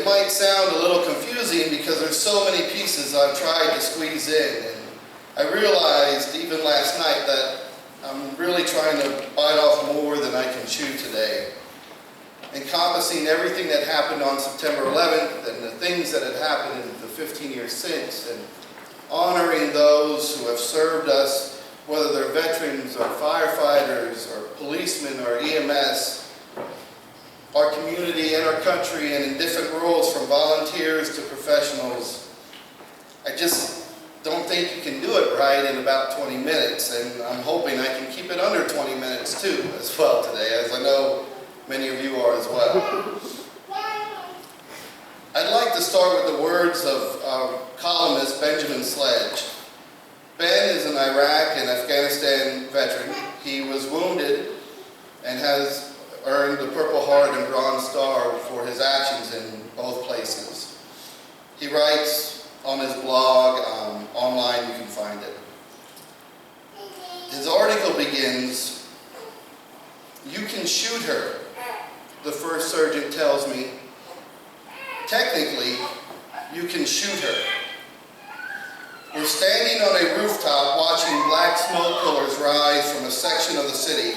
it might sound a little confusing because there's so many pieces I've tried to squeeze in. And I realized even last night that I'm really trying to bite off more than I can chew today. Encompassing everything that happened on September 11th and the things that had happened in the 15 years since, and honoring those who have served us, whether they're veterans or firefighters or policemen or EMS, our community and our country, and in different roles from volunteers to professionals. I just don't think you can do it right in about 20 minutes, and I'm hoping I can keep it under 20 minutes too as well today, as I know many of you are as well. I'd like to start with the words of columnist Benjamin Sledge. Ben is an Iraq and Afghanistan veteran. He was wounded and has earned the Purple Heart and Bronze Star for his actions in both places. He writes on his blog, online you can find it. His article begins, "You can shoot her," the first sergeant tells me. "Technically, you can shoot her." We're standing on a rooftop watching black smoke pillars rise from a section of the city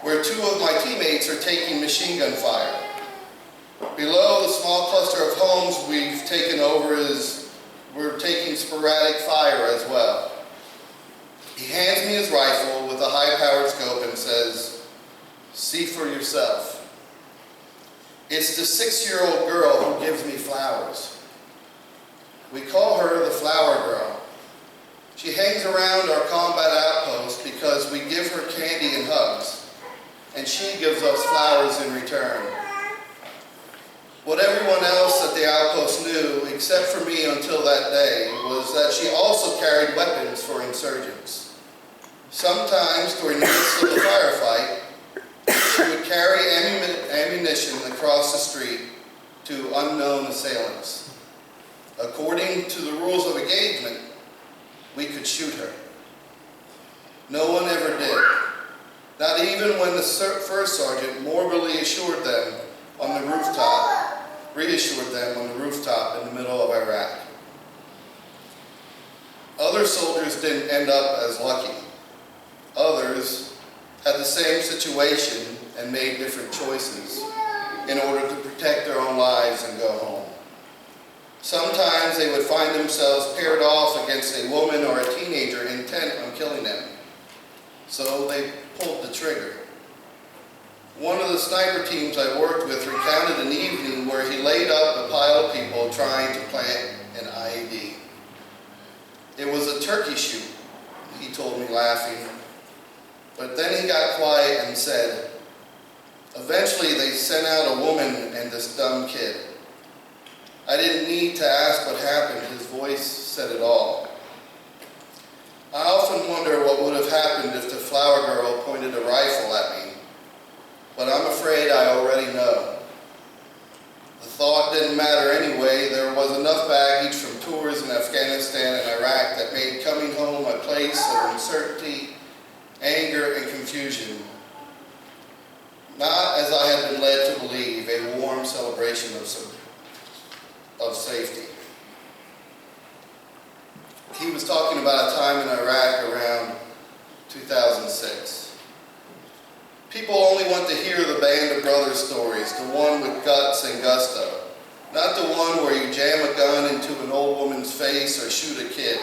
where two of my teammates are taking machine gun fire. Below the small cluster of homes we've taken over we're taking sporadic fire as well. He hands me his rifle with a high-powered scope and says, "See for yourself." It's the 6-year-old girl who gives me flowers. We call her the Flower Girl. She hangs around our combat outpost because we give her candy and hugs, and she gives us flowers in return. What everyone else at the outpost knew, except for me until that day, was that she also carried weapons for insurgents. Sometimes during the midst of the firefight, she would carry ammunition across the street to unknown assailants. According to the rules of engagement, we could shoot her. No one ever did. Not even when the first sergeant morbidly reassured them on the rooftop in the middle of Iraq. Other soldiers didn't end up as lucky. Others had the same situation and made different choices in order to protect their own lives and go home. Sometimes they would find themselves paired off against a woman or a teenager intent on killing them. So they pulled the trigger. One of the sniper teams I worked with recounted an evening where he laid up a pile of people trying to plant an IED. It was a turkey shoot, he told me laughing. But then he got quiet and said, "Eventually they sent out a woman and this dumb kid." I didn't need to ask what happened. His voice said it all. I often wonder what would have happened if the Flower Girl pointed a rifle at me, but I'm afraid I already know. The thought didn't matter anyway. There was enough baggage from tours in Afghanistan and Iraq that made coming home a place of uncertainty, anger, and confusion. Not, as I had been led to believe, a warm celebration of safety. He was talking about a time in Iraq around 2006. People only want to hear the Band of Brothers stories, the one with guts and gusto, not the one where you jam a gun into an old woman's face or shoot a kid.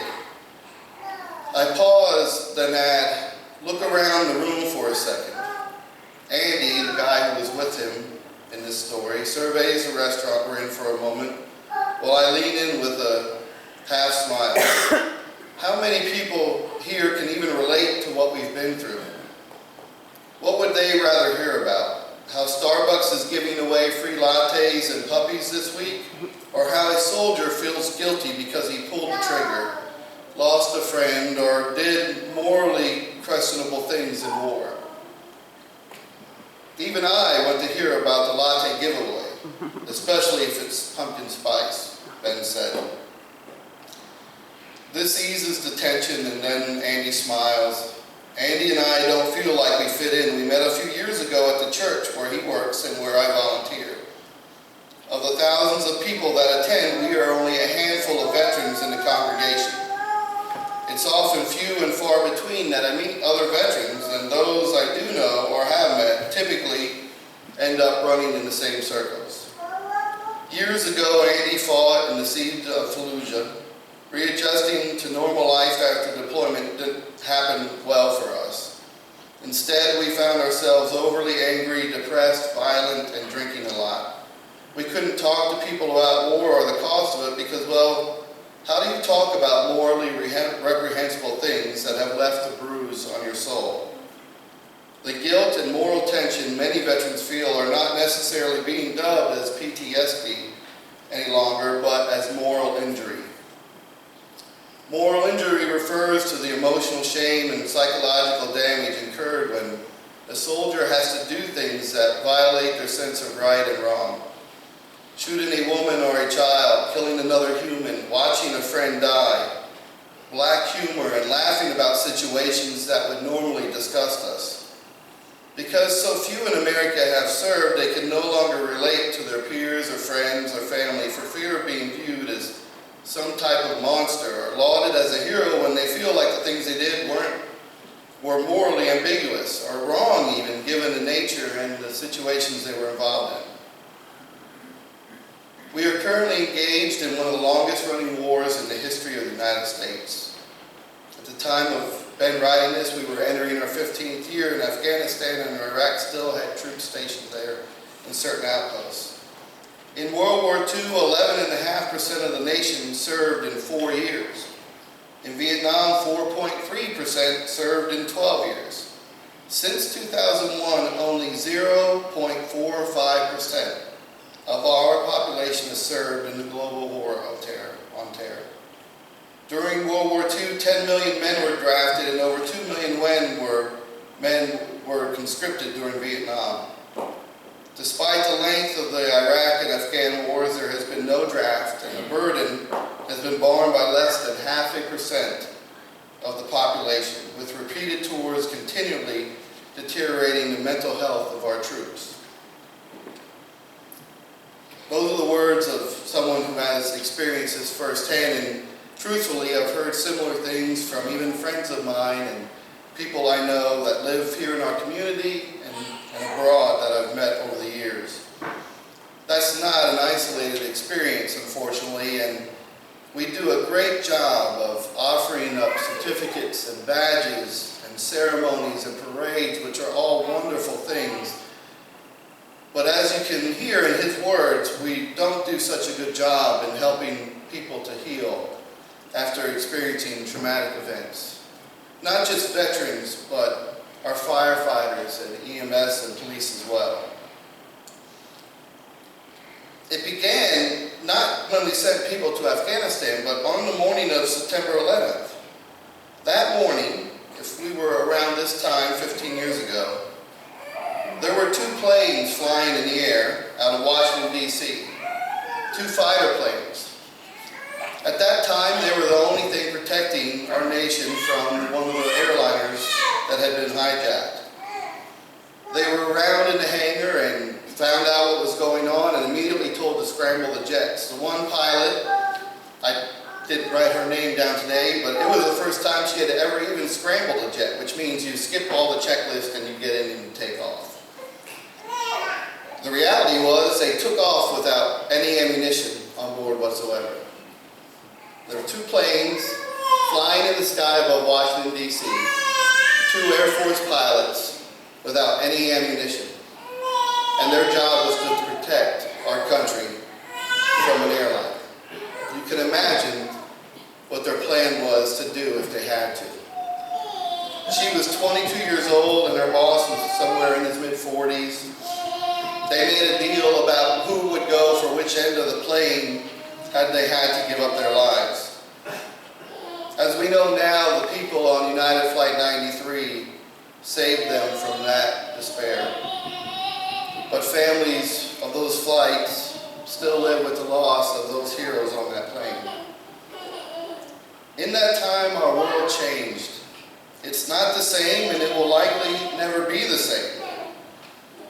I pause, then add, "Look around the room for a second." Andy, the guy who was with him in this story, surveys the restaurant we're in for a moment, while I lean in with a half smile. How many people here can even relate to what we've been through? What would they rather hear about? How Starbucks is giving away free lattes and puppies this week? Or how a soldier feels guilty because he pulled the trigger, lost a friend, or did morally questionable things in war? Even I want to hear about the latte giveaway, especially if it's pumpkin spice, Ben said. This eases the tension, and then Andy smiles. Andy and I don't feel like we fit in. We met a few years ago at the church where he works and where I volunteer. Of the thousands of people that attend, we are only a handful of veterans in the congregation. It's often few and far between that I meet other veterans, and those I do know or have met typically end up running in the same circles. Years ago, Andy fought in the siege of Fallujah. Readjusting to normal life after deployment didn't happen well for us. Instead, we found ourselves overly angry, depressed, violent, and drinking a lot. We couldn't talk to people about war or the cost of it because, well, how do you talk about morally reprehensible things that have left a bruise on your soul? The guilt and moral tension many veterans feel are not necessarily being dubbed as PTSD any longer, but as moral injury. Moral injury refers to the emotional shame and psychological damage incurred when a soldier has to do things that violate their sense of right and wrong. Shooting a woman or a child, killing another human, watching a friend die, black humor, and laughing about situations that would normally disgust us. Because so few in America have served, they can no longer relate to their peers or friends or family for fear of being viewed as some type of monster or lauded as a hero when they feel like the things they did were morally ambiguous or wrong even given the nature and the situations they were involved in. We are currently engaged in one of the longest running wars in the history of the United States. At the time of Ben writing this, we were entering our 15th year in Afghanistan, and Iraq still had troops stationed there in certain outposts. In World War II, 11.5% of the nation served in 4 years. In Vietnam, 4.3% served in 12 years. Since 2001, only 0.45% of our population has served in the global war on terror. During World War II, 10 million men were drafted and over 2 million men were conscripted during Vietnam. Despite the length of the Iraq and Afghan wars, there has been no draft, and the burden has been borne by less than 0.5% of the population, with repeated tours continually deteriorating the mental health of our troops. Those are the words of someone who has experienced this firsthand, and truthfully, I've heard similar things from even friends of mine and people I know that live here in our community and abroad that I've met over the years. That's not an isolated experience, unfortunately, and we do a great job of offering up certificates and badges and ceremonies and parades, which are all wonderful things. But as you can hear in his words, we don't do such a good job in helping people to heal after experiencing traumatic events. Not just veterans, but our firefighters and EMS and police as well. It began not when we sent people to Afghanistan, but on the morning of September 11th. That morning, if we were around this time 15 years ago, there were 2 planes flying in the air out of Washington, D.C., 2 fighter planes. At that time, they were the only thing protecting our nation from one of the airliners that had been hijacked. They were around in the hangar and found out what was going on and immediately told to scramble the jets. The one pilot, I didn't write her name down today, but it was the first time she had ever even scrambled a jet, which means you skip all the checklist and you get in and take off. The reality was they took off without any ammunition on board whatsoever. There were 2 planes flying in the sky above Washington, D.C., 2 Air Force pilots without any ammunition. And their job was to protect our country from an airline. You can imagine what their plan was to do if they had to. She was 22 years old and her boss was somewhere in his mid-40s. They made a deal about who would go for which end of the plane had they had to give up their lives. As we know now, the people on United Flight 93 saved them from that despair. But families of those flights still live with the loss of those heroes on that plane. In that time, our world changed. It's not the same, and it will likely never be the same.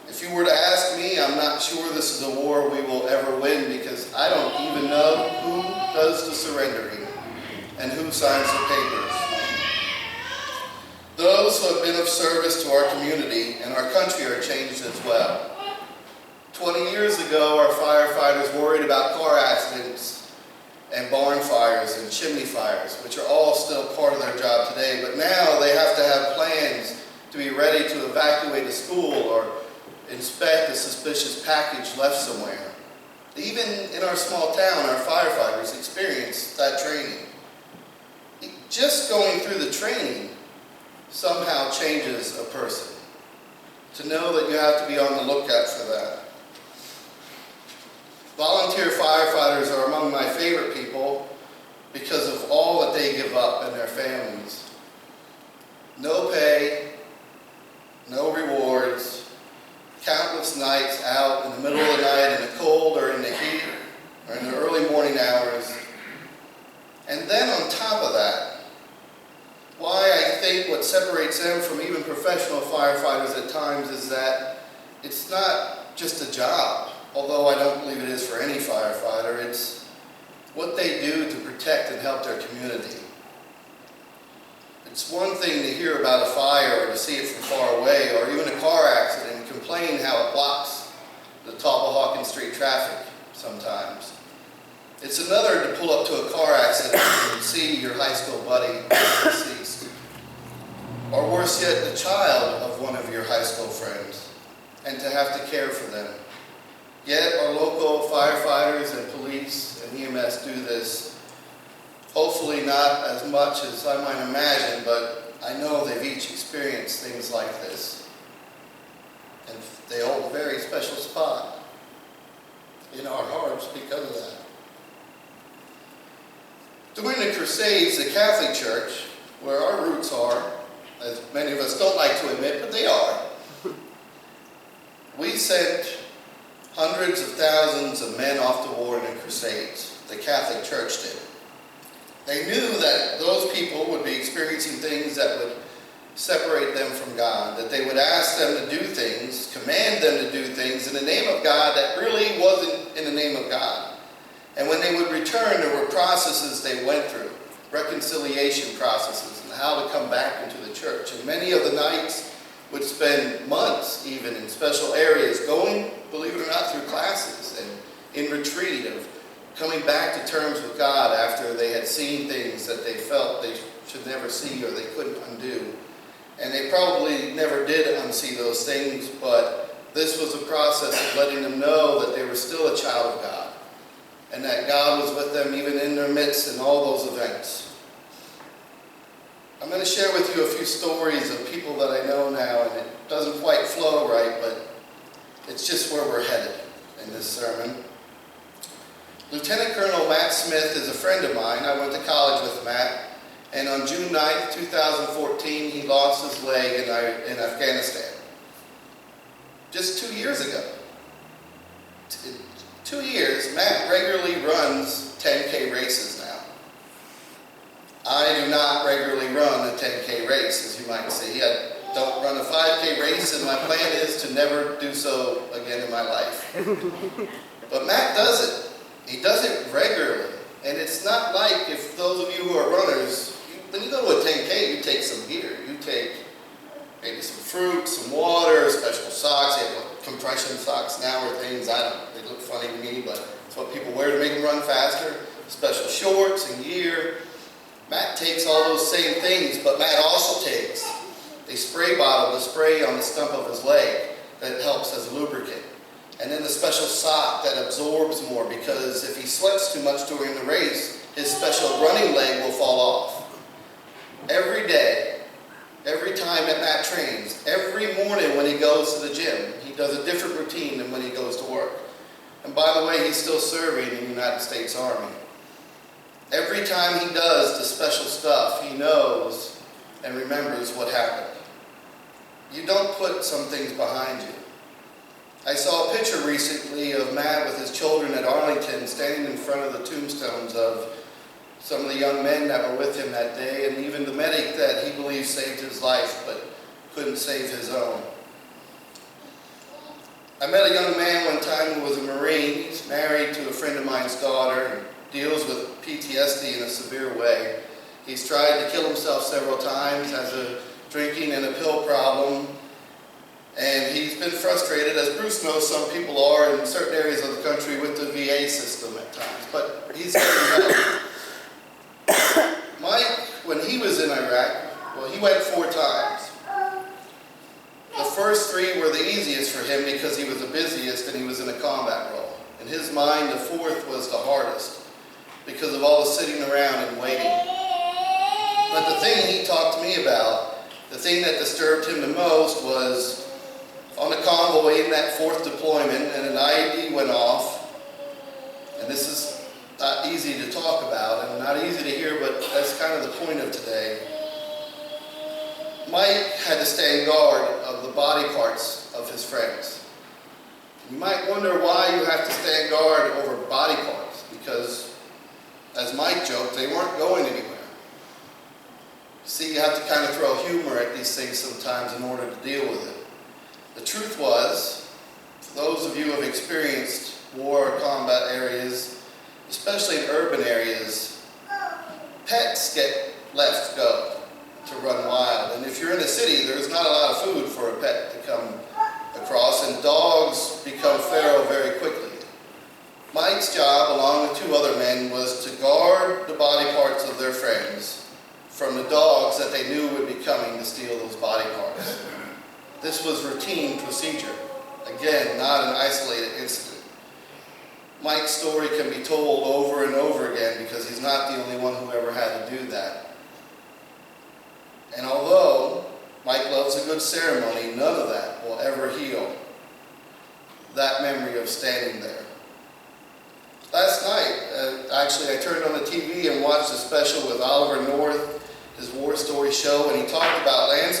If If you were to ask me, I'm not sure this is a war we will ever win, because I don't even know who does the surrendering and who signs the papers. Those who have been of service to our community and our country are changed as well. 20 years ago, our firefighters worried about car accidents and barn fires and chimney fires, which are all still part of their job today, but now they have to have plans to be ready to evacuate a school or inspect a suspicious package left somewhere. Even in our small town, our firefighters experience that training. Just going through the training somehow changes a person. To know that you have to be on the lookout for that. Volunteer firefighters are among my favorite people because of all that they give up and their families. No pay, no rewards, countless nights out in the middle of the night in the cold or in the heat or in the early morning hours. And then on top of that, why I think what separates them from even professional firefighters at times is that it's not just a job, although I don't believe it is for any firefighter. It's what they do to protect and help their community. It's one thing to hear about a fire or to see it from far away, or even a car accident and complain how it blocks the top of Hawkins Street traffic sometimes. It's another to pull up to a car accident and see your high school buddy deceased. Or worse yet, the child of one of your high school friends, and to have to care for them. Yet our local firefighters and police and EMS do this, hopefully not as much as I might imagine, but I know they've each experienced things like this. And they hold a very special spot in our hearts because of that. During the Crusades, the Catholic Church, where our roots are, as many of us don't like to admit, but they are, we sent hundreds of thousands of men off to war in the Crusades. The Catholic Church did. They knew that those people would be experiencing things that would separate them from God, that they would ask them to do things, command them to do things in the name of God that really wasn't in the name of God. And when they would return, there were processes they went through, reconciliation processes, and how to come back into the church. And many of the knights would spend months even in special areas, going, believe it or not, through classes and in retreat of coming back to terms with God after they had seen things that they felt they should never see or they couldn't undo. And they probably never did unsee those things, but this was a process of letting them know that they were still a child of God, and that God was with them even in their midst in all those events. I'm going to share with you a few stories of people that I know now, and it doesn't quite flow right, but it's just where we're headed in this sermon. Lieutenant Colonel Matt Smith is a friend of mine. I went to college with Matt, and on June 9th, 2014, he lost his leg in Afghanistan. Just 2 years ago. 2 years, Matt regularly runs 10K races now. I do not regularly run a 10K race, as you might see. I don't run a 5K race, and my plan is to never do so again in my life. But Matt does it. He does it regularly. And it's not like, if those of you who are runners, when you go to a 10K, you take some gear. You take maybe some fruit, some water, special socks. They have compression socks now or things. They look funny to me, but it's what people wear to make them run faster. Special shorts and gear. Matt takes all those same things, but Matt also takes a spray bottle to spray on the stump of his leg that helps as a lubricant. And then the special sock that absorbs more, because if he sweats too much during the race, his special running leg will fall off. Every day, every time that Matt trains, every morning when he goes to the gym, he does a different routine than when he goes to work. And by the way, he's still serving in the United States Army. Every time he does the special stuff, he knows and remembers what happened. You don't put some things behind you. I saw a picture recently of Matt with his children at Arlington standing in front of the tombstones of some of the young men that were with him that day, and even the medic that he believes saved his life but couldn't save his own. I met a young man one time who was a Marine. He's married to a friend of mine's daughter and deals with PTSD in a severe way. He's tried to kill himself several times, has a drinking and a pill problem, and he's been frustrated, as Bruce knows some people are in certain areas of the country with the VA system at times, but he's getting better. Mike, when he was in Iraq, well, he went 4 times. The first 3 were the easiest for him because he was the busiest and he was in a combat role. In his mind, the 4th was the hardest because of all the sitting around and waiting. But the thing he talked to me about, the thing that disturbed him the most was on a convoy in that 4th deployment, and an IED went off. And this is not easy to talk about and not easy to hear, but that's kind of the point of today. Mike had to stand guard of the body parts of his friends. You might wonder why you have to stand guard over body parts, because as Mike joked, they weren't going anywhere. See, you have to kind of throw humor at these things sometimes in order to deal with it. The truth was, for those of you who have experienced war or combat areas, especially in urban areas, pets get left to go to run wild. And if you're in a city, there's not a lot of food for a pet to come across, and dogs become feral very quickly. Mike's job, along with 2 other men, was to guard the body parts of their friends from the dogs that they knew would be coming to steal those body parts. This was routine procedure. Again, not an isolated incident. Mike's story can be told over and over again because he's not the only one who ever had to do that. And although Mike loves a good ceremony, none of that will ever heal that memory of standing there. Last night, actually, I turned on the TV and watched a special with Oliver North, his war story show, and he talked about land